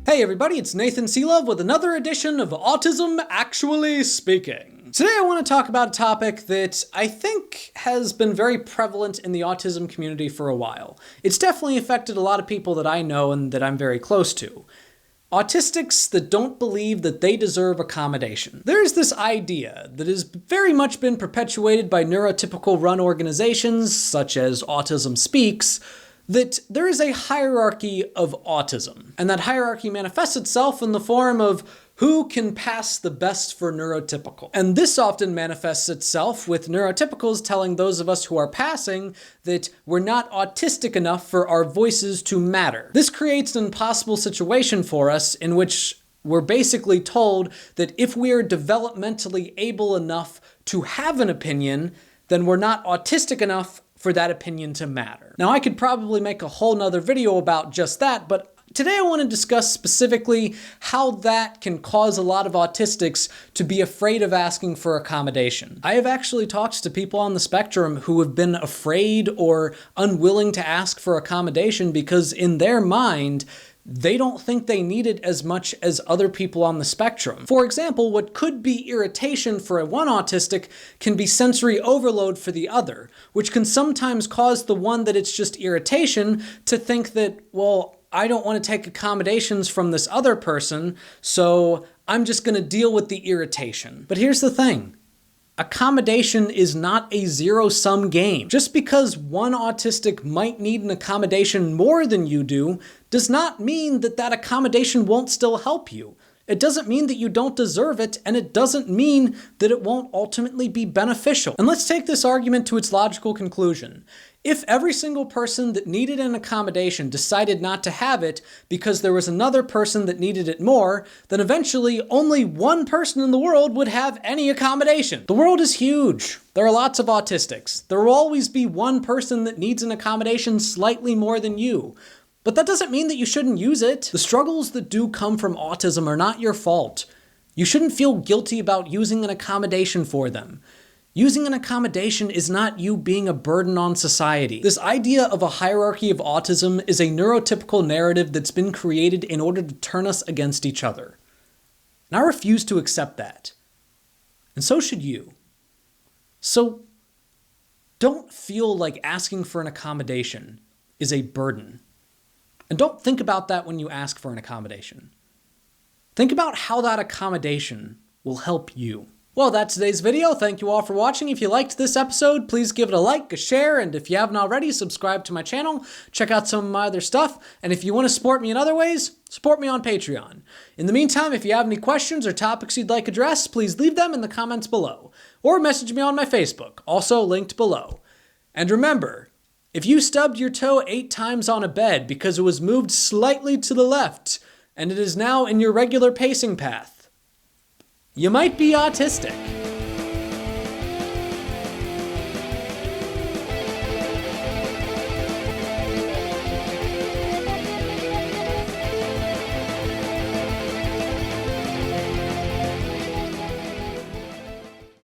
Hey everybody, it's Nathan Selove with another edition of Autism Actually Speaking. Today I want to talk about a topic that I think has been very prevalent in the autism community for a while. It's definitely affected a lot of people that I know and that I'm very close to. Autistics that don't believe that they deserve accommodation. There's this idea that has very much been perpetuated by neurotypical run organizations such as Autism Speaks, that there is a hierarchy of autism. And that hierarchy manifests itself in the form of who can pass the best for neurotypical. And this often manifests itself with neurotypicals telling those of us who are passing that we're not autistic enough for our voices to matter. This creates an impossible situation for us in which we're basically told that if we are developmentally able enough to have an opinion, then we're not autistic enough for that opinion to matter. Now, I could probably make a whole nother video about just that, but today I want to discuss specifically how that can cause a lot of autistics to be afraid of asking for accommodation. I have actually talked to people on the spectrum who have been afraid or unwilling to ask for accommodation because in their mind, they don't think they need it as much as other people on the spectrum. For example, what could be irritation for one autistic can be sensory overload for the other, which can sometimes cause the one that it's just irritation to think that, well, I don't want to take accommodations from this other person, so I'm just going to deal with the irritation. But here's the thing. Accommodation is not a zero-sum game. Just because one autistic might need an accommodation more than you do does not mean that that accommodation won't still help you. It doesn't mean that you don't deserve it, and it doesn't mean that it won't ultimately be beneficial. And let's take this argument to its logical conclusion. If every single person that needed an accommodation decided not to have it because there was another person that needed it more, then eventually only one person in the world would have any accommodation. The world is huge. There are lots of autistics. There will always be one person that needs an accommodation slightly more than you. But that doesn't mean that you shouldn't use it. The struggles that do come from autism are not your fault. You shouldn't feel guilty about using an accommodation for them. Using an accommodation is not you being a burden on society. This idea of a hierarchy of autism is a neurotypical narrative that's been created in order to turn us against each other. And I refuse to accept that. And so should you. So don't feel like asking for an accommodation is a burden. And don't think about that when you ask for an accommodation. Think about how that accommodation will help you. Well, that's today's video. Thank you all for watching. If you liked this episode, please give it a like, a share, and if you haven't already, subscribe to my channel. Check out some of my other stuff. And if you want to support me in other ways, support me on Patreon. In the meantime, if you have any questions or topics you'd like addressed, please leave them in the comments below. Or message me on my Facebook, also linked below. And remember, if you stubbed your toe 8 times on a bed because it was moved slightly to the left, and it is now in your regular pacing path, you might be autistic.